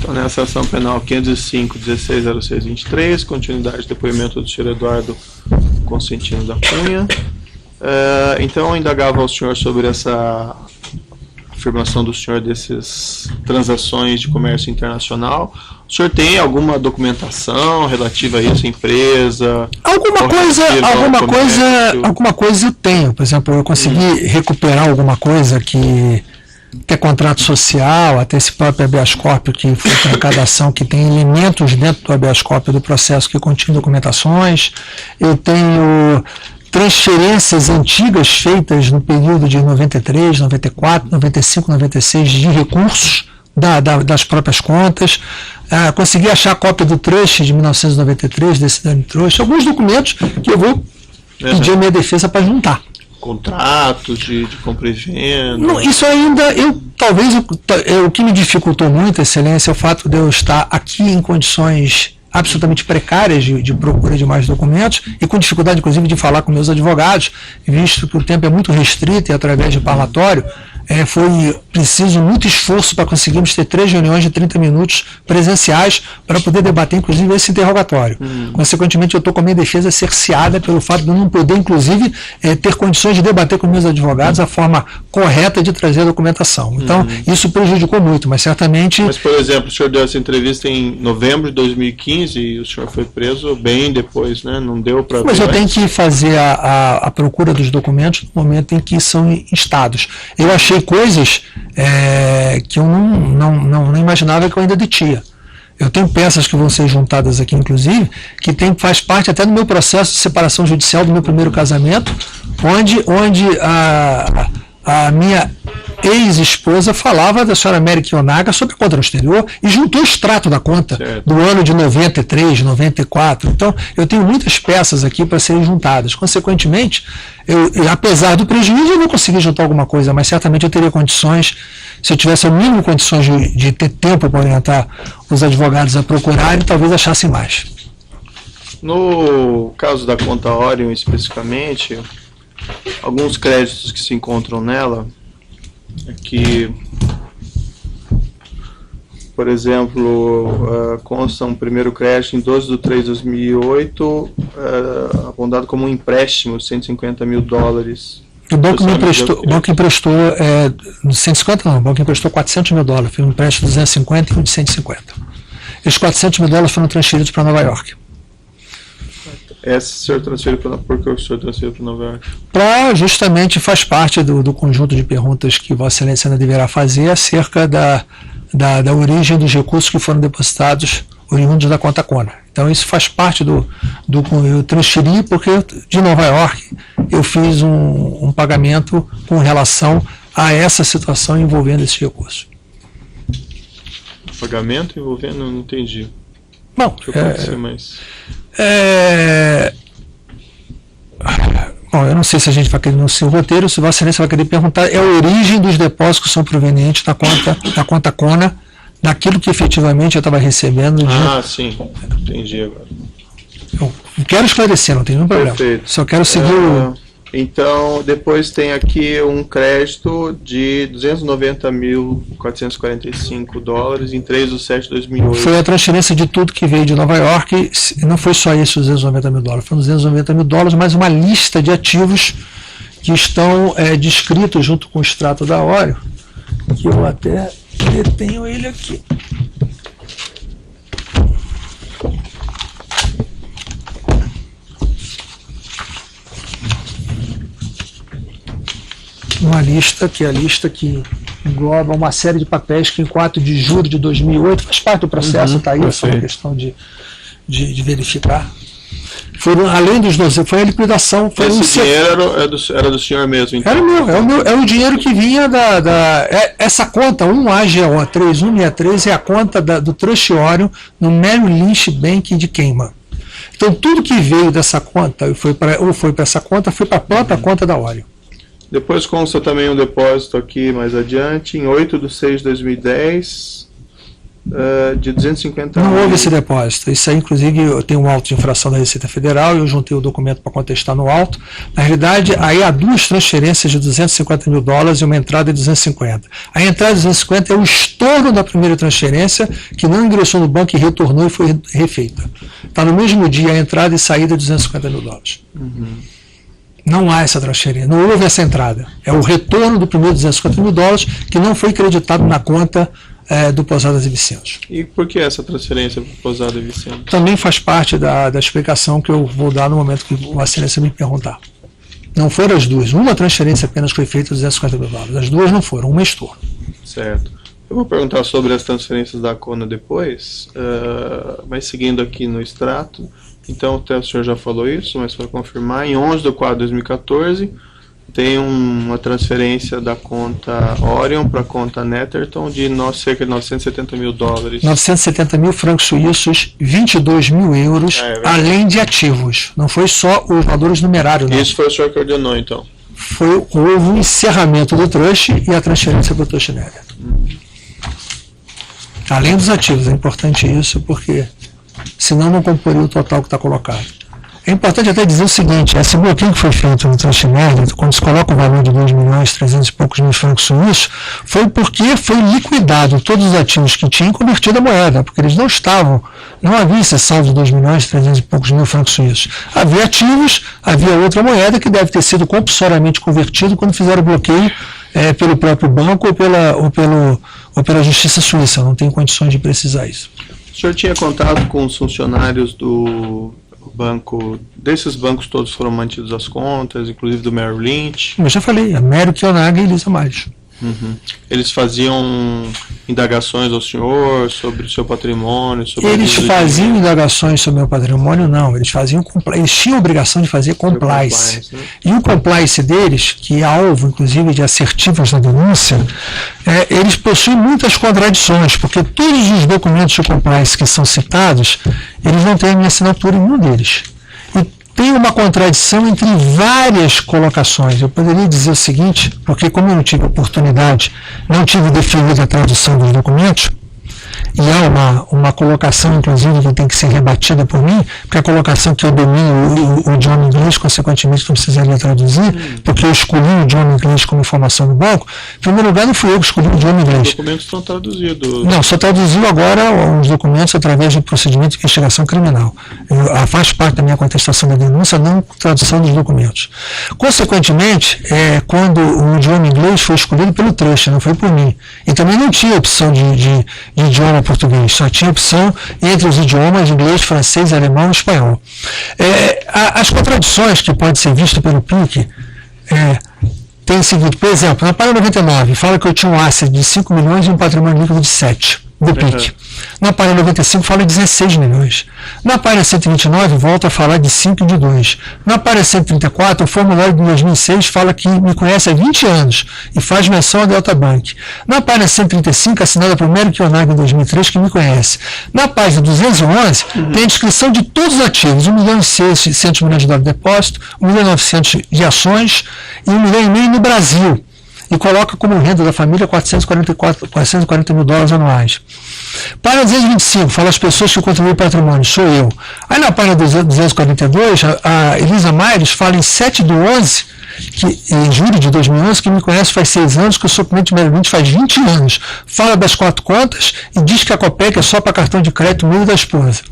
Então, nessa ação penal 505.160623, continuidade do depoimento do senhor Eduardo Consentino da Cunha. Então, eu indagava ao senhor sobre essa afirmação do senhor dessas transações de comércio internacional. O senhor tem alguma documentação relativa a essa empresa? Alguma coisa eu tenho. Por exemplo, eu consegui recuperar alguma coisa que é contrato social, até esse próprio habeas corpus que foi trancada a ação, que tem elementos dentro do habeas corpus do processo que continham documentações. Eu tenho transferências antigas feitas no período de 93, 94, 95, 96 de recursos das próprias contas. Consegui achar a cópia do trust de 1993, desse dano trust, alguns documentos que eu vou pedir a minha defesa para juntar. Contratos de compra e venda? Não, isso ainda, o que me dificultou muito, Excelência, é o fato de eu estar aqui em condições absolutamente precárias de procura de mais documentos e com dificuldade, inclusive, de falar com meus advogados, visto que o tempo é muito restrito e através de parlatório, foi preciso muito esforço para conseguirmos ter 3 reuniões de 30 minutos presenciais para poder debater, inclusive, esse interrogatório. Consequentemente, eu estou com a minha defesa cerceada pelo fato de eu não poder, inclusive, ter condições de debater com meus advogados a forma correta de trazer a documentação. Então, isso prejudicou muito, mas certamente... Mas, por exemplo, o senhor deu essa entrevista em novembro de 2015 e o senhor foi preso bem depois, né? Não deu para... Mas eu tenho que fazer a procura dos documentos no momento em que são instados. Eu achei coisas que eu não imaginava que eu ainda detinha. Eu tenho peças que vão ser juntadas aqui, inclusive, que faz parte até do meu processo de separação judicial do meu primeiro casamento, onde a minha ex-esposa falava da senhora Mary Kiyonaga sobre a conta no exterior e juntou o extrato da conta do ano de 93, 94. Então, eu tenho muitas peças aqui para serem juntadas. Consequentemente, apesar do prejuízo, eu não consegui juntar alguma coisa, mas certamente eu teria condições, se eu tivesse o mínimo condições de ter tempo para orientar os advogados a procurarem, talvez achassem mais. No caso da conta Orion, especificamente, alguns créditos que se encontram nela, que, por exemplo, consta um primeiro crédito em 12/3/2008, apontado como um empréstimo de $150 mil. O banco emprestou 150 não, o banco emprestou $400 mil, foi um empréstimo de 250 e um de 150. Esses $400 mil foram transferidos para Nova York. Esse senhor transferiu por que o senhor transferiu para Nova York? Justamente faz parte do conjunto de perguntas que Vossa Excelência ainda deverá fazer acerca da origem dos recursos que foram depositados oriundos da conta Kona. Então isso faz parte eu transferi porque de Nova York eu fiz um pagamento com relação a essa situação envolvendo esses recursos. Pagamento envolvendo? Não entendi. Bom, Bom, eu não sei se a gente vai querer no seu roteiro, se Vossa Excelência vai querer perguntar, a origem dos depósitos que são provenientes da conta Kona, daquilo que efetivamente eu estava recebendo. Sim, entendi agora. Eu quero esclarecer, não tem nenhum problema. Perfeito. Só quero seguir Então, depois tem aqui um crédito de $290.445 em 3/7/2008. Foi a transferência de tudo que veio de Nova York, não foi só isso, os $290 mil, foram $290 mil, mais uma lista de ativos que estão descritos junto com o extrato da Oreo, que eu até detenho ele aqui. Uma lista que é a lista que engloba uma série de papéis que em 4 de julho de 2008 faz parte do processo, está aí, é só uma questão de verificar. Foram, além dos 12, foi a liquidação. Esse dinheiro era do senhor mesmo, então? Era meu, é o dinheiro que vinha essa conta, 1AGO 3163, é a conta do Trust Orion no Merrill Lynch Bank de Cayman. Então tudo que veio dessa conta, ou foi para essa conta, foi para a própria conta da Orion. Depois consta também um depósito aqui mais adiante, em 8/6/2010, de 250 Não mil. houve esse depósito. Isso aí, inclusive, eu tenho um auto de infração da Receita Federal, eu juntei o documento para contestar no auto. Na realidade, aí há duas transferências de 250 mil dólares e uma entrada de 250. A entrada de 250 é o estorno da primeira transferência, que não ingressou no banco e retornou e foi refeita. Está no mesmo dia a entrada e saída de 250 mil dólares. Não há essa transferência, não houve essa entrada. É o retorno do primeiro 250 mil dólares que não foi creditado na conta do Posadas e Vicente. E por que essa transferência para Posadas e Vicente? Também faz parte da explicação que eu vou dar no momento que o Excelência me perguntar. Não foram as duas. Uma transferência apenas foi feita de 250 mil dólares. As duas não foram, uma estorno. Certo. Eu vou perguntar sobre as transferências da CONA depois, mas seguindo aqui no extrato. Então, até o senhor já falou isso, mas para confirmar, em 11 de 4 de 2014, tem uma transferência da conta Orion para a conta Netherton de cerca de 970 mil dólares. 970 mil francos suíços, 22 mil euros, além de ativos. Não foi só os valores numerários, não. Isso foi o senhor que ordenou, então? Houve um encerramento do trust e a transferência para o trust Netherton. Além dos ativos, é importante isso, porque senão não comporia o total que está colocado. É importante até dizer o seguinte, esse bloqueio que foi feito no Trust Netherton, quando se coloca o valor de 2.300.000 e poucos mil francos suíços, foi porque foi liquidado todos os ativos que tinham convertido a moeda, porque eles não havia esse saldo de 2.300.000 e poucos mil francos suíços. Havia ativos, havia outra moeda que deve ter sido compulsoriamente convertido quando fizeram o bloqueio pelo próprio banco ou pela Justiça Suíça. Não tenho condições de precisar isso. O senhor tinha contato com os funcionários do banco, desses bancos todos foram mantidos as contas, inclusive do Merrill Lynch? Eu já falei, a Merrill, Kionaga e Elisa Mares. Eles faziam indagações ao senhor sobre o seu patrimônio? Eles faziam indagações sobre o meu patrimônio? Não, eles tinham a obrigação de fazer compliance. Né? E o compliance deles, que é alvo, inclusive, de assertivas na denúncia, eles possuem muitas contradições, porque todos os documentos de compliance que são citados, eles não têm a minha assinatura em nenhum deles. Tem uma contradição entre várias colocações. Eu poderia dizer o seguinte, porque como eu não tive oportunidade, não tive definido a tradução dos documentos, e há uma colocação, inclusive, que tem que ser rebatida por mim, porque a colocação que eu domino o idioma inglês, consequentemente não precisaria traduzir, porque eu escolhi o idioma inglês como informação do banco. Em primeiro lugar, não fui eu que escolhi o idioma inglês. Os documentos estão traduzidos. Não, só traduziu agora os documentos através de procedimento de investigação criminal. Faz parte da minha contestação da denúncia, não tradução dos documentos. Consequentemente, quando o idioma inglês foi escolhido pelo trust, não foi por mim. E também não tinha opção de idioma português, só tinha opção entre os idiomas inglês, francês, alemão e espanhol. As contradições que podem ser vistas pelo PIC tem o seguinte, por exemplo, na página 99 fala que eu tinha um asset de 5 milhões e um patrimônio líquido de 7 do PIC. Na página 95 fala de 16 milhões. Na página 129 volta a falar de 5 e de 2. Na página 134, o formulário de 2006 fala que me conhece há 20 anos e faz menção à Delta Bank. Na página 135, assinada por Merrill Kionaga em 2003, que me conhece. Na página 211, tem a descrição de todos os ativos, 1.600 milhões de dólares de depósito, 1.900 de ações e 1,5 milhão no Brasil. E coloca como renda da família 440 mil dólares anuais. Página 225, fala as pessoas que contribuem para o patrimônio, sou eu. Aí na página 242, a Elisa Maires fala em 7/11, em julho de 2011, que me conhece faz 6 anos, que eu sou cliente de Merrill Lynch faz 20 anos. Fala das 4 contas e diz que a Copec é só para cartão de crédito meu e da esposa.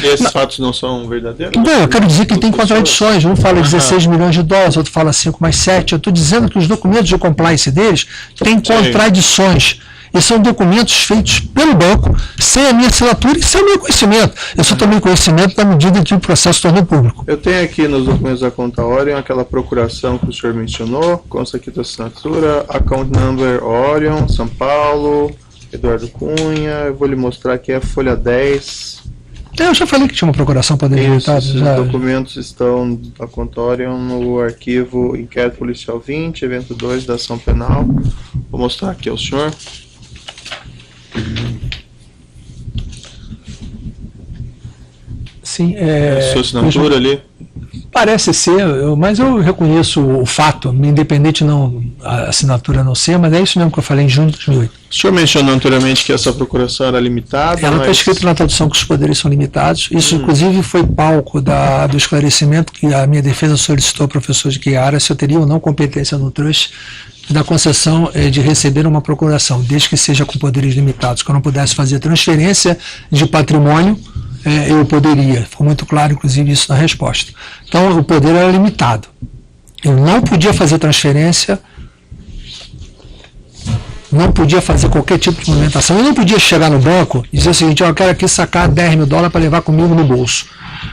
E esses fatos não são verdadeiros? Não, eu quero dizer que tem contradições. Um fala 16 milhões de dólares, outro fala 5 mais 7. Eu estou dizendo que os documentos de compliance deles têm contradições. E são documentos feitos pelo banco, sem a minha assinatura e sem o meu conhecimento. Eu só tomei conhecimento na medida que o processo tornou público. Eu tenho aqui nos documentos da conta Orion aquela procuração que o senhor mencionou, consta aqui da assinatura, account number Orion, São Paulo, Eduardo Cunha. Eu vou lhe mostrar aqui a folha 10. Eu já falei que tinha uma procuração para deletar. Os documentos estão da conta Orion no arquivo Inquérito Policial 20, evento 2 da ação penal. Vou mostrar aqui ao senhor. Sim, sua assinatura ali? Parece ser, mas eu reconheço o fato, independente a assinatura não ser, mas é isso mesmo que eu falei em junho de 2008. O senhor mencionou anteriormente que essa procuração era limitada. Ela está escrito na tradução que os poderes são limitados. Isso, inclusive, foi palco do esclarecimento que a minha defesa solicitou ao professor de Chiara se eu teria ou não competência no trust da concessão de receber uma procuração, desde que seja com poderes limitados, que eu não pudesse fazer transferência de patrimônio, eu poderia. Ficou muito claro, inclusive, isso na resposta. Então, o poder era limitado. Eu não podia fazer transferência, não podia fazer qualquer tipo de movimentação. Eu não podia chegar no banco e dizer o seguinte: eu quero aqui sacar $10 mil para levar comigo no bolso.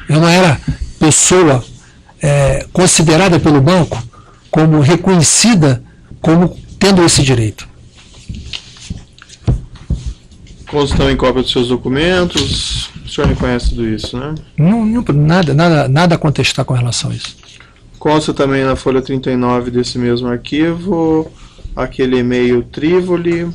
Eu não era pessoa considerada pelo banco como reconhecida como tendo esse direito. Constam em cópia dos seus documentos. O senhor reconhece tudo isso, né? Nada a contestar com relação a isso. Consta também na folha 39 desse mesmo arquivo aquele e-mail Trivoli.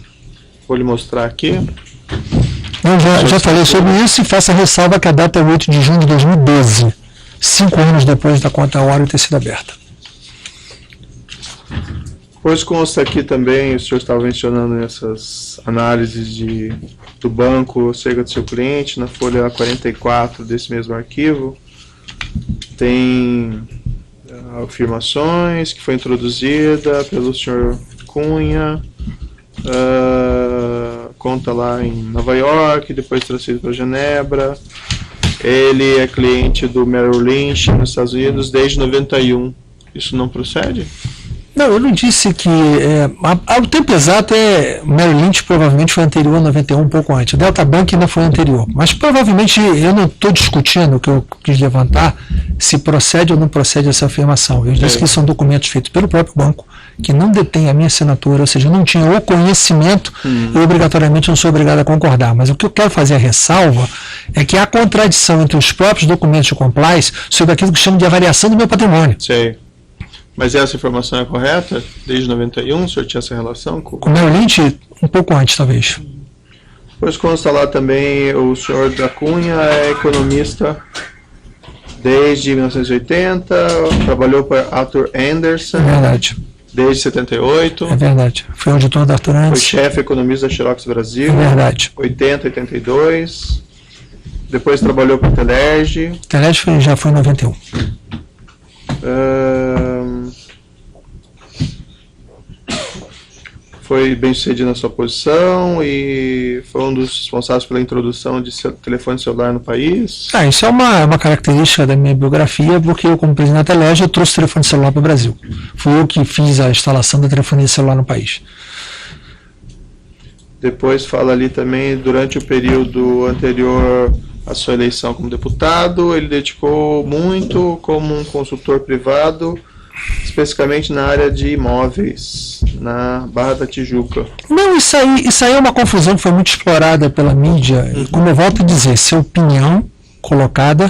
Vou lhe mostrar aqui. Eu já falei sobre isso e faço a ressalva que a data é 8 de junho de 2012, 5 anos depois da conta Oro ter sido aberta. Pois consta aqui também, o senhor estava mencionando essas análises do banco acerca do seu cliente, na folha 44 desse mesmo arquivo, tem afirmações que foi introduzida pelo senhor Cunha, conta lá em Nova York, depois transferido para Genebra. Ele é cliente do Merrill Lynch nos Estados Unidos desde 91. Isso não procede? Não, eu não disse que... o tempo exato Merrill Lynch provavelmente foi anterior a 91, um pouco antes. O Delta Bank ainda foi anterior. Mas provavelmente eu não estou discutindo o que eu quis levantar, se procede ou não procede essa afirmação. Eu disse que são documentos feitos pelo próprio banco, que não detém a minha assinatura, ou seja, não tinha o conhecimento, eu obrigatoriamente não sou obrigado a concordar. Mas o que eu quero fazer a ressalva é que há contradição entre os próprios documentos de compliance sobre aquilo que chamo de avaliação do meu patrimônio. Sei. Mas essa informação é correta? Desde 91 o senhor tinha essa relação com o Merrill Lynch? Um pouco antes, talvez. Pois consta lá também, o senhor da Cunha é economista desde 1980, trabalhou para Arthur Andersen. É verdade. Desde 78. É verdade. Foi auditor da Arthur Andersen. Foi chefe economista da Xerox Brasil. É verdade. 80, 82. Depois trabalhou para a Telerge. Telerge já foi em 91. Foi bem sucedido na sua posição e foi um dos responsáveis pela introdução de telefone celular no país. Isso é uma característica da minha biografia, porque eu, como presidente da Telerge, eu trouxe telefone celular para o Brasil. Fui eu que fiz a instalação da telefonia celular no país. Depois fala ali também, durante o período anterior à sua eleição como deputado, ele dedicou muito como um consultor privado, especificamente na área de imóveis, na Barra da Tijuca. Não, isso aí é uma confusão que foi muito explorada pela mídia, como eu volto a dizer, isso é opinião colocada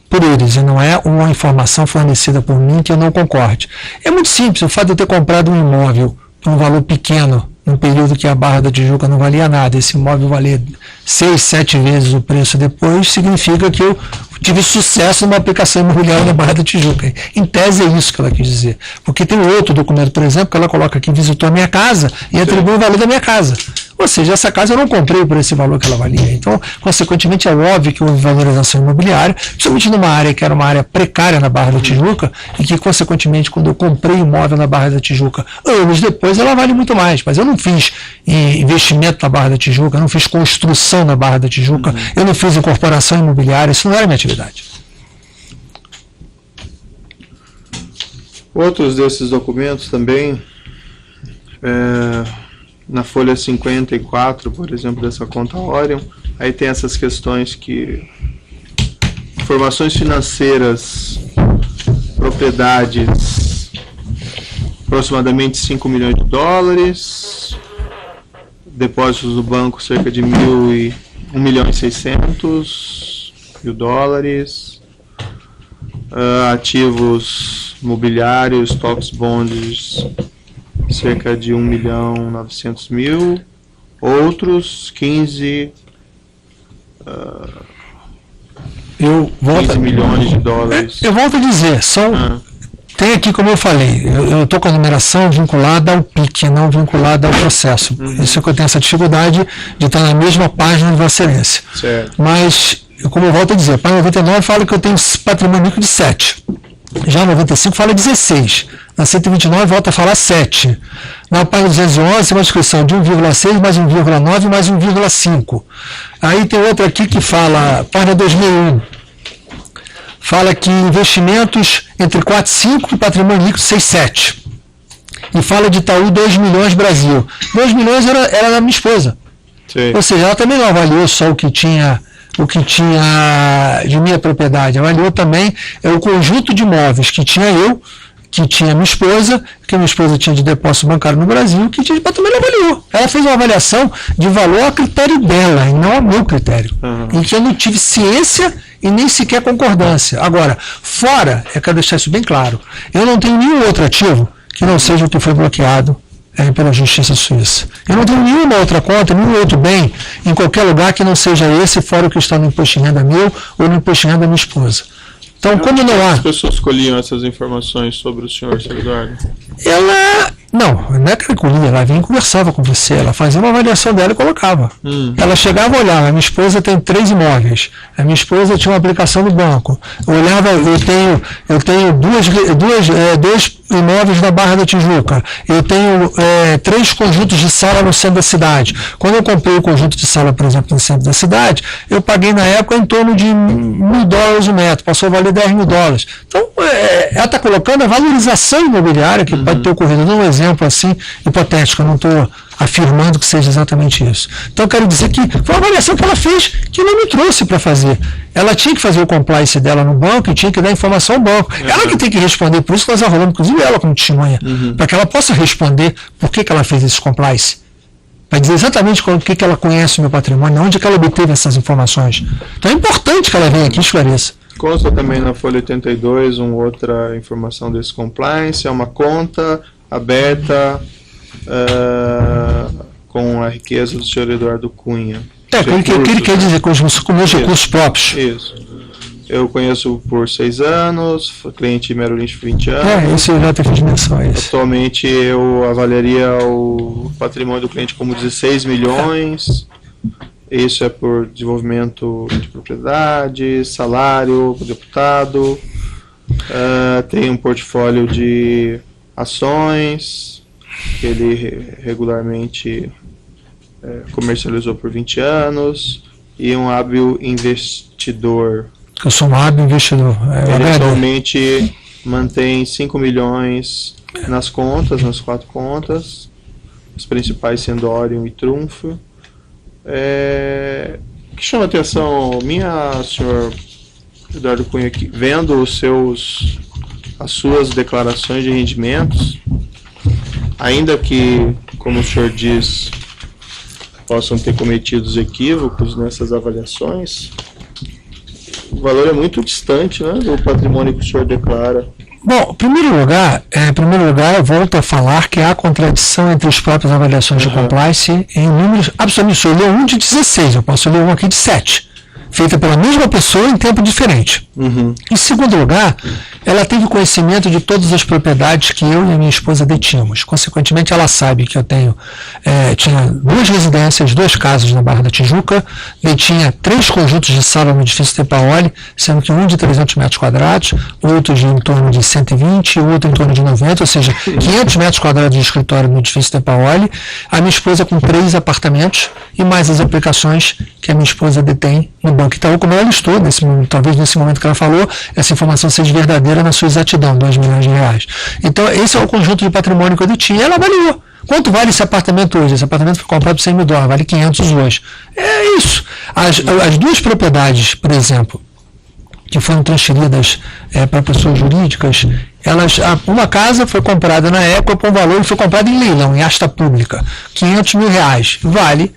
por eles, e não é uma informação fornecida por mim que eu não concorde. É muito simples, o fato de eu ter comprado um imóvel por um valor pequeno, num período que a Barra da Tijuca não valia nada, esse imóvel valia 6, 7 vezes o preço depois, significa que eu tive sucesso numa aplicação imobiliária na Barra da Tijuca. Em tese é isso que ela quis dizer. Porque tem outro documento, por exemplo, que ela coloca aqui, visitou a minha casa e atribui o valor da minha casa. Ou seja, essa casa eu não comprei por esse valor que ela valia. Então, consequentemente, é óbvio que houve valorização imobiliária, principalmente numa área que era uma área precária na Barra da Tijuca, e que, consequentemente, quando eu comprei imóvel na Barra da Tijuca, anos depois, ela vale muito mais. Mas eu não fiz investimento na Barra da Tijuca, eu não fiz construção na Barra da Tijuca, eu não fiz incorporação imobiliária, isso não era minha atividade. Outros desses documentos também, na folha 54, por exemplo, dessa conta Orion, aí tem essas questões que informações financeiras, propriedades, aproximadamente 5 milhões de dólares, depósitos do banco cerca de 1.600.000 dólares, ativos mobiliários, stocks, bonds, cerca de 1.900.000, outros 15 eu 15 milhões de dólares. Eu volto a dizer, tem aqui, como eu falei, eu estou com a numeração vinculada ao PIC, não vinculada ao processo. Isso é que eu tenho essa dificuldade de estar na mesma página de Vossa Excelência. Certo. Mas, como eu volto a dizer, para 99 fala que eu tenho patrimônio líquido de 7. Já 95 fala 16. Na 129 volta a falar 7. Na página 211 uma descrição de 1,6 mais 1,9 mais 1,5. Aí tem outra aqui que fala, página 2001. Fala que investimentos entre 4 e 5 e patrimônio líquido 6, 7. E fala de Itaú 2 milhões Brasil. 2 milhões era da minha esposa. Sim. Ou seja, ela também não avaliou só o que tinha de minha propriedade, avaliou também o conjunto de imóveis que tinha eu, que tinha minha esposa, que minha esposa tinha de depósito bancário no Brasil, que tinha de também ela avaliou. Ela fez uma avaliação de valor a critério dela, e não ao meu critério. Em que eu não tive ciência e nem sequer concordância. Agora, fora, eu quero deixar isso bem claro, eu não tenho nenhum outro ativo que não seja o que foi bloqueado pela Justiça Suíça. Eu não tenho nenhuma outra conta, nenhum outro bem em qualquer lugar que não seja esse, fora o que está no imposto de renda meu ou no imposto de renda da minha esposa. Então, como não há... As pessoas escolhiam essas informações sobre o senhor, Sr. Eduardo? Não é que ela colhia, ela vinha e conversava com você, ela fazia uma avaliação dela e colocava. Ela chegava a olhar, a minha esposa tem 3 imóveis, a minha esposa tinha uma aplicação no banco, olhava, eu tenho dois imóveis na Barra da Tijuca, eu tenho 3 conjuntos de sala no centro da cidade. Quando eu comprei o conjunto de sala, por exemplo, no centro da cidade, eu paguei na época em torno de $1.000 o metro, passou a valer $10.000. Então, ela está colocando a valorização imobiliária que pode ter ocorrido. Dou um exemplo assim, hipotético, eu não estou afirmando que seja exatamente isso. Então, eu quero dizer que foi uma avaliação que ela fez que não me trouxe para fazer. Ela tinha que fazer o compliance dela no banco e tinha que dar informação ao banco. Ela que tem que responder, por isso que nós arrolamos, inclusive ela como testemunha, para que ela possa responder por que ela fez esse compliance. Para dizer exatamente o que ela conhece o meu patrimônio, onde que ela obteve essas informações. Então é importante que ela venha aqui e esclareça. Consta também na folha 82 outra informação desse compliance, é uma conta aberta com a riqueza do senhor Eduardo Cunha. O que ele quer dizer com meus recursos próprios. Isso. Eu conheço por 6 anos, cliente Merrill Lynch por 20 anos. Isso eu já tenho dimensão. Atualmente eu avaliaria o patrimônio do cliente como 16 milhões. Isso é por desenvolvimento de propriedade, salário para deputado. Tem um portfólio de ações que ele regularmente comercializou por 20 anos. E um hábil investidor. Eu sou um hábil investidor. Ele atualmente mantém 5 milhões nas contas, nas 4 contas, as principais sendo Orion e Trunfo. O que chama a atenção minha, senhor Eduardo Cunha, aqui, vendo as suas declarações de rendimentos, ainda que, como o senhor diz, possam ter cometido equívocos nessas avaliações, o valor é muito distante, né, do patrimônio que o senhor declara. Bom, em primeiro lugar, eu volto a falar que há contradição entre as próprias avaliações de compliance em números absolutos. Eu li um de 16, eu posso ler um aqui de 7, feita pela mesma pessoa em tempo diferente. Em segundo lugar, ela teve conhecimento de todas as propriedades que eu e a minha esposa detínhamos. Consequentemente, ela sabe que eu tinha 2 residências, 2 casas na Barra da Tijuca, detinha 3 conjuntos de sala no edifício Tepaoli, sendo que um de 300 metros quadrados, outro de em torno de 120 e outro em torno de 90, ou seja, 500 metros quadrados de escritório no edifício Tepaoli, a minha esposa com 3 apartamentos e mais as aplicações que a minha esposa detém no Banco Itaú, como ela listou, talvez nesse momento que ela falou, essa informação seja verdadeira na sua exatidão, R$2 milhões. Então, esse é o conjunto de patrimônio que eu detinha. Ela avaliou. Quanto vale esse apartamento hoje? Esse apartamento foi comprado por $100 mil, vale 500 hoje. É isso. As 2 propriedades, por exemplo, que foram transferidas para pessoas jurídicas, uma casa foi comprada na época por um valor, foi comprada em leilão, em asta pública, R$500 mil, vale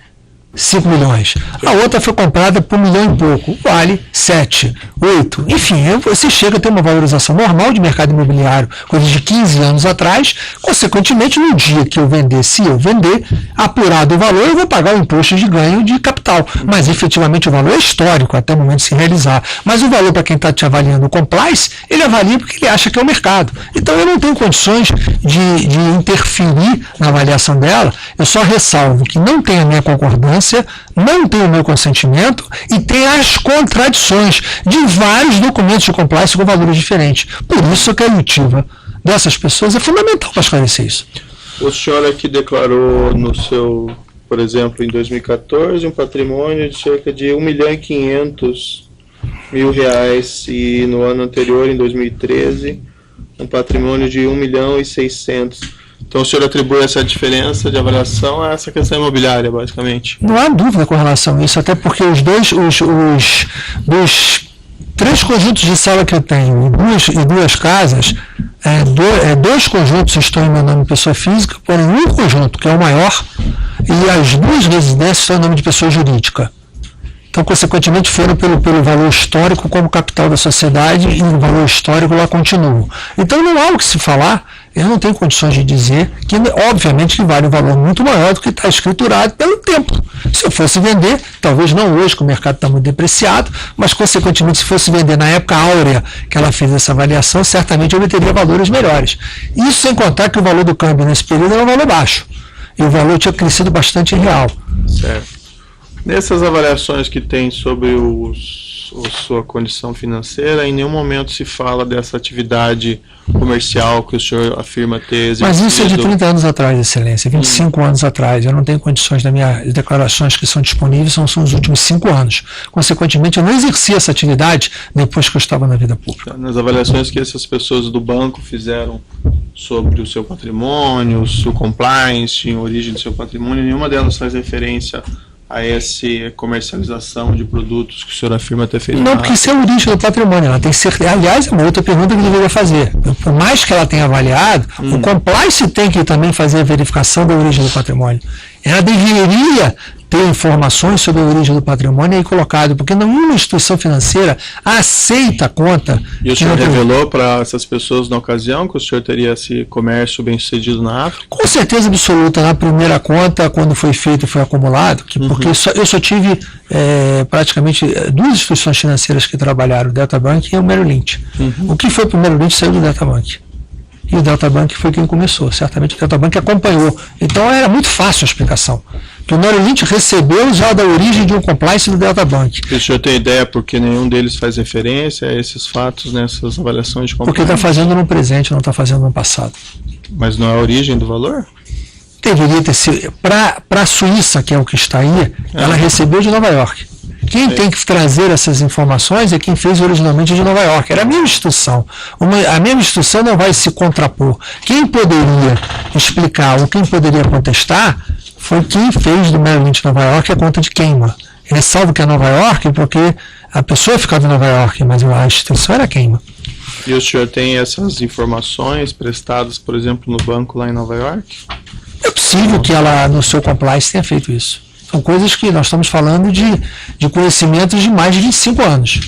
5 milhões. A outra foi comprada por 1 milhão e pouco. Vale 7, 8. Enfim, você chega a ter uma valorização normal de mercado imobiliário, coisa de 15 anos atrás. Consequentemente, no dia que eu vender, se eu vender, apurado o valor, eu vou pagar o imposto de ganho de capital. Mas, efetivamente, o valor é histórico até o momento de se realizar. Mas o valor, para quem está te avaliando o compliance, ele avalia porque ele acha que é o mercado. Então, eu não tenho condições de interferir na avaliação dela. Eu só ressalvo que não tem a minha concordância, não tem o meu consentimento e tem as contradições de vários documentos de compliance com valores diferentes. Por isso que a oitiva dessas pessoas é fundamental para esclarecer isso. O senhor aqui declarou no seu, por exemplo, em 2014, um patrimônio de cerca de R$1.500.000 e no ano anterior, em 2013, um patrimônio de 1.600.000. Então o senhor atribui essa diferença de avaliação a essa questão imobiliária, basicamente? Não há dúvida com relação a isso, até porque os 3 conjuntos de sala que eu tenho e duas casas, 2 conjuntos estão em meu nome de pessoa física, porém um conjunto, que é o maior, e as 2 residências estão em nome de pessoa jurídica. Então, consequentemente, foram pelo valor histórico como capital da sociedade e o valor histórico lá continua. Então, não há o que se falar, eu não tenho condições de dizer que, obviamente, que vale um valor muito maior do que está escriturado pelo tempo. Se eu fosse vender, talvez não hoje, que o mercado está muito depreciado, mas, consequentemente, se fosse vender na época áurea que ela fez essa avaliação, certamente eu obteria valores melhores. Isso sem contar que o valor do câmbio nesse período era um valor baixo. E o valor tinha crescido bastante em real. Certo. Nessas avaliações que tem sobre sua condição financeira, em nenhum momento se fala dessa atividade comercial que o senhor afirma ter exercido. Mas isso é de 30 anos atrás, Excelência, 25 anos atrás. Eu não tenho condições das minhas declarações que são disponíveis, são os últimos 5 anos. Consequentemente, eu não exerci essa atividade depois que eu estava na vida pública. Nas avaliações que essas pessoas do banco fizeram sobre o seu patrimônio, o compliance, a origem do seu patrimônio, nenhuma delas faz referência a essa comercialização de produtos que o senhor afirma ter feito? Não, porque isso é a origem do patrimônio. Ela tem certeza. Aliás, é uma outra pergunta que eu deveria fazer. Por mais que ela tenha avaliado, o compliance tem que também fazer a verificação da origem do patrimônio. Ela deveria ter informações sobre a origem do patrimônio aí colocado, porque nenhuma instituição financeira aceita a conta. E o senhor revelou para essas pessoas na ocasião que o senhor teria esse comércio bem sucedido na África? Com certeza absoluta. Na primeira conta, quando foi feito, foi acumulado, porque eu só tive praticamente 2 instituições financeiras que trabalharam, o Delta Bank e o Merrill Lynch. O que foi para o Merrill Lynch saiu do Delta Bank. E o Delta Bank foi quem começou. Certamente o Delta Bank acompanhou. Então era muito fácil a explicação. Que o Merrill Lynch recebeu já da origem de um compliance do Delta Bank. E o senhor tem ideia porque nenhum deles faz referência a esses fatos nessas avaliações de compliance? Porque está fazendo no presente, não está fazendo no passado. Mas não é a origem do valor? Deveria ter sido. Para a Suíça, que é o que está aí, ela recebeu de Nova York. Quem tem que trazer essas informações é quem fez originalmente de Nova York. Era a mesma instituição. A mesma instituição não vai se contrapor. Quem poderia explicar ou quem poderia contestar foi quem fez do Merrill Lynch Nova York a conta de queima. Ressalvo que é Nova York porque a pessoa ficava em Nova York, mas a instituição era queima. E o senhor tem essas informações prestadas, por exemplo, no banco lá em Nova York? É possível que ela, no seu compliance, tenha feito isso. São coisas que nós estamos falando de conhecimentos de mais de 25 anos.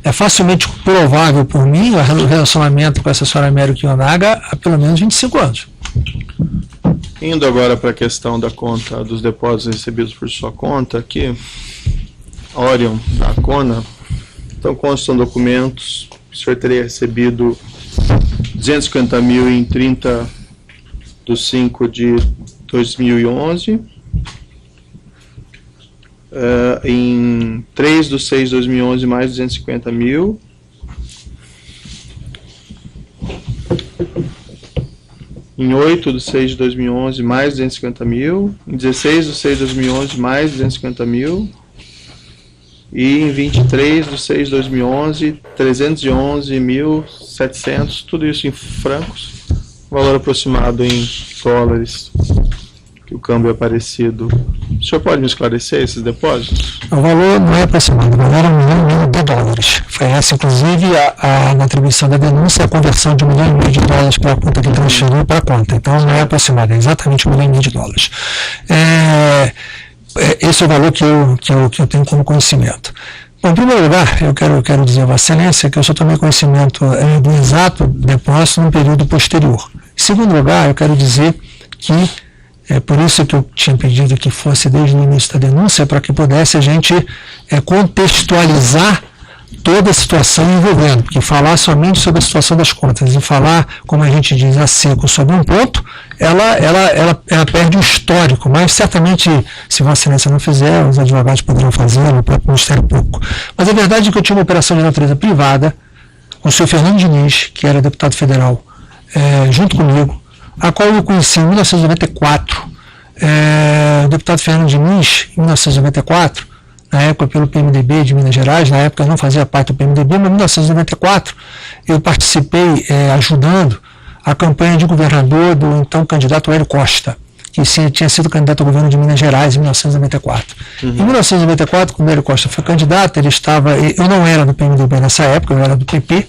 É facilmente provável por mim o relacionamento com essa senhora Mary Kiyonaga há pelo menos 25 anos. Indo agora para a questão da conta, dos depósitos recebidos por sua conta, aqui, Orion, da Kona, então constam documentos, o senhor teria recebido 250 mil em 30/5/2011, em 3/6/2011 mais 250 mil, em 8/6/2011 mais 250 mil, em 16/6/2011 mais 250 mil, e em 23/6/2011 311.700, tudo isso em francos, valor aproximado em dólares, que o câmbio é parecido. O senhor pode me esclarecer esses depósitos? O valor não é aproximado, o valor é $1.500.000. Foi essa, inclusive, na atribuição da denúncia, a conversão de $1.500.000 para a conta que transferiu para a conta. Então, não é aproximado, é exatamente $1.500.000. esse é o valor que eu tenho como conhecimento. Bom, em primeiro lugar, eu quero dizer a Vossa Excelência que eu só tomei conhecimento do exato depósito num período posterior. Em segundo lugar, eu quero dizer que é por isso que eu tinha pedido que fosse desde o início da denúncia, para que pudesse a gente contextualizar toda a situação envolvendo, porque falar somente sobre a situação das contas e falar, como a gente diz, a seco sobre um ponto, ela perde o histórico, mas certamente, se Vossa Excelência não fizer, os advogados poderão fazê-lo, o próprio Ministério Público. Mas a verdade é que eu tinha uma operação de natureza privada, com o senhor Fernando Diniz, que era deputado federal, junto comigo, a qual eu conheci em 1994. O deputado Fernando Diniz, em 1994, na época pelo PMDB de Minas Gerais, na época eu não fazia parte do PMDB, mas em 1994 eu participei ajudando a campanha de governador do então candidato Hélio Costa, que tinha sido candidato ao governo de Minas Gerais em 1994. Em 1994, quando Hélio Costa foi candidato, eu não era do PMDB nessa época, eu era do PP.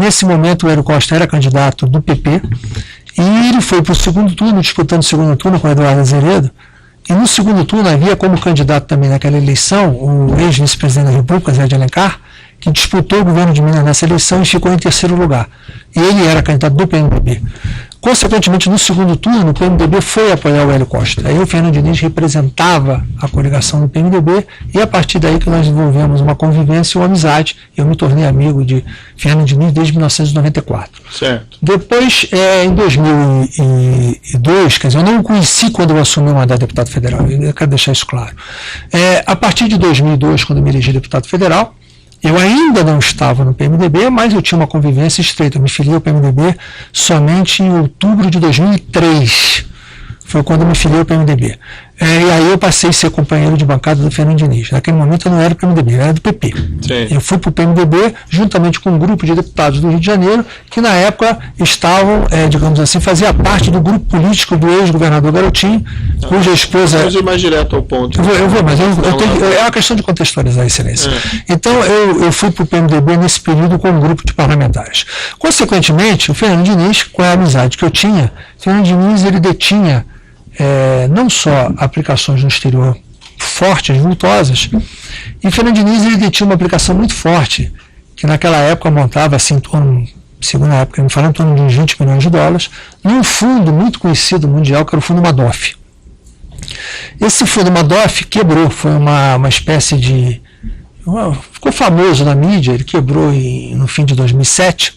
Nesse momento o Hélio Costa era candidato do PP e ele foi para o segundo turno, disputando o segundo turno com o Eduardo Azeredo, e no segundo turno havia como candidato também naquela eleição o ex-vice-presidente da República, Zé de Alencar, que disputou o governo de Minas nessa eleição e ficou em terceiro lugar. E ele era candidato do PMDB. Consequentemente, no segundo turno, o PMDB foi apoiar o Hélio Costa. Aí o Fernando Diniz representava a coligação do PMDB e a partir daí que nós desenvolvemos uma convivência e uma amizade. Eu me tornei amigo de Fernando Diniz desde 1994. Certo. Depois, em 2002, quer dizer, eu não o conheci quando eu assumi o mandato de deputado federal, eu quero deixar isso claro. A partir de 2002, quando eu me elegi deputado federal, eu ainda não estava no PMDB, mas eu tinha uma convivência estreita. Eu me filiei ao PMDB somente em outubro de 2003. Foi quando eu me filiei ao PMDB. E aí eu passei a ser companheiro de bancada do Fernando Diniz. Naquele momento eu não era do PMDB, eu era do PP. Sim. Eu fui para o PMDB juntamente com um grupo de deputados do Rio de Janeiro que na época estavam, digamos assim, fazia parte do grupo político do ex-governador Garotinho, cuja esposa... Vamos ir mais direto ao ponto. Eu vou, mas é uma questão de contextualizar, Excelência. Então eu fui para o PMDB nesse período com um grupo de parlamentares. Consequentemente, o Fernando Diniz, com a amizade que eu tinha, o Fernando Diniz ele detinha não só aplicações no exterior fortes, vultosas, e Fernando Diniz ele detinha uma aplicação muito forte, que naquela época montava assim, em torno, segundo a época, me falando, em torno de uns 20 milhões de dólares, num fundo muito conhecido mundial, que era o Fundo Madoff. Esse Fundo Madoff quebrou, foi uma espécie de... ficou famoso na mídia, ele quebrou no fim de 2007,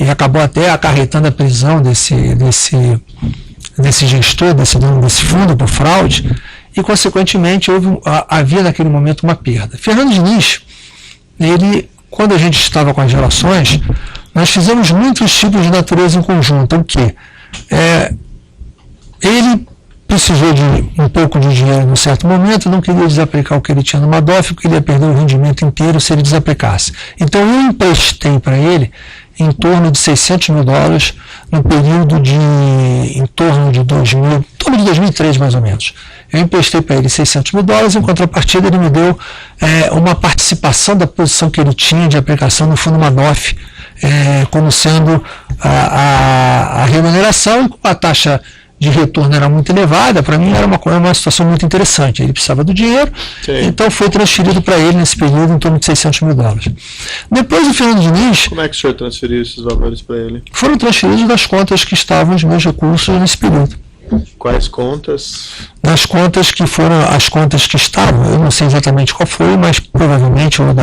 e acabou até acarretando a prisão desse gestor, desse dono desse fundo por fraude, e consequentemente havia naquele momento uma perda. Fernando Diniz, quando a gente estava com as relações, nós fizemos muitos tipos de natureza em conjunto. O quê? Ele precisou de um pouco de dinheiro num certo momento, não queria desaplicar o que ele tinha no Madoff, porque ele ia perder o rendimento inteiro se ele desaplicasse. Então eu emprestei para ele em torno de $600 mil no período de em torno de 2003 mais ou menos. Eu emprestei para ele $600 mil, em contrapartida ele me deu uma participação da posição que ele tinha de aplicação no Fundo Madoff, como sendo a remuneração, e com a taxa de retorno era muito elevada, para mim era uma situação muito interessante. Ele precisava do dinheiro, então foi transferido para ele nesse período em torno de $600 mil. Depois o Fernando Diniz... Como é que o senhor transferiu esses valores para ele? Foram transferidos das contas que estavam os meus recursos nesse período. Quais contas? Das contas que foram as contas que estavam, eu não sei exatamente qual foi, mas provavelmente ou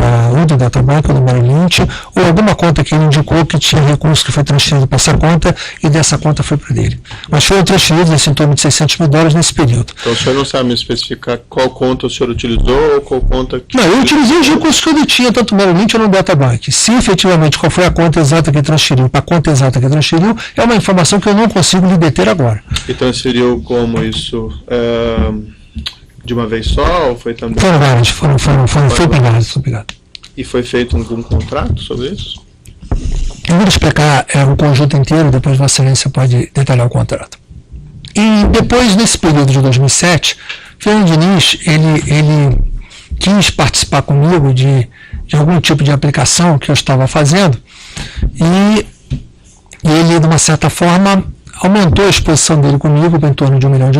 do Databank ou do Merrill Lynch, ou alguma conta que ele indicou que tinha recurso que foi transferido para essa conta e dessa conta foi para dele. Mas foram transferidos em torno de $600 mil nesse período. Então o senhor não sabe me especificar qual conta o senhor utilizou ou qual conta que... Não, eu utilizei os recursos que ele tinha, tanto no Merrill Lynch ou no Databank. Se efetivamente qual foi a conta exata que transferiu, para a conta exata que transferiu, é uma informação que eu não consigo lhe deter agora. E transferiu como isso? De uma vez só ou foi também? Foram vários, foi pegado. E foi feito algum contrato sobre isso? Eu vou explicar o conjunto inteiro, depois Vossa Excelência pode detalhar o contrato. E depois, nesse período de 2007, Fernando Diniz, ele quis participar comigo de algum tipo de aplicação que eu estava fazendo, e ele, de uma certa forma, aumentou a exposição dele comigo em torno de $1 milhão.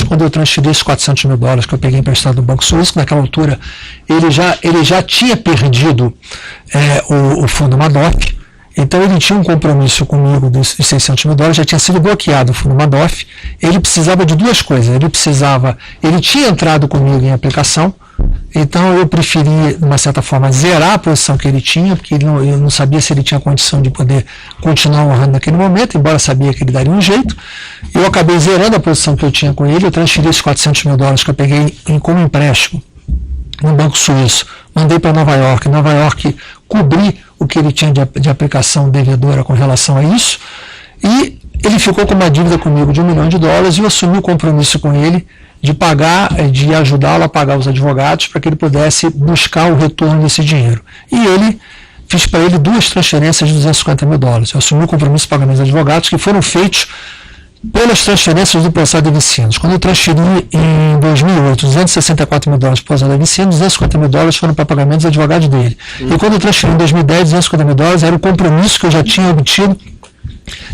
Quando eu transferi esses $400 mil que eu peguei emprestado do Banco Suíço, naquela altura ele já tinha perdido o fundo Madoff. Então ele tinha um compromisso comigo dos $600 mil, já tinha sido bloqueado o fundo Madoff. Ele precisava de duas coisas. Ele tinha entrado comigo em aplicação, então eu preferi, de uma certa forma, zerar a posição que ele tinha, porque eu não sabia se ele tinha condição de poder continuar honrando naquele momento, embora sabia que ele daria um jeito. Eu acabei zerando a posição que eu tinha com ele, eu transferi esses $400 mil que eu peguei como empréstimo no Banco Suíço, mandei para Nova York cobri o que ele tinha de aplicação devedora com relação a isso, e ele ficou com uma dívida comigo de $1 milhão, e eu assumi o compromisso com ele de ajudá-lo a pagar os advogados para que ele pudesse buscar o retorno desse dinheiro. E fiz para ele 2 transferências de $250 mil. Eu assumi o compromisso de pagamento dos advogados que foram feitos pelas transferências do Pousada de Vicinos. Quando eu transferi em 2008 $264 mil para o Pousada de Vicinos, $250 mil foram para pagamento dos advogados dele. E quando eu transferi em 2010, $250 mil era o compromisso que eu já tinha obtido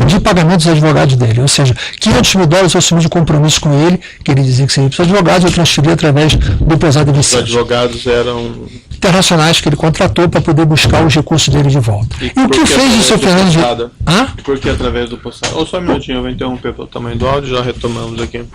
de pagamento dos advogados dele. Ou seja, $500 mil eu assumi de compromisso com ele, que ele dizia que seria para os advogados, eu transferi através do Pousada de Vicinos. Os advogados eram internacionais que ele contratou para poder buscar os recursos dele de volta. E o que fez o seu Fernando de... Por que através do Pousada? Ou só um minutinho, eu vou interromper pelo tamanho do áudio, já retomamos aqui.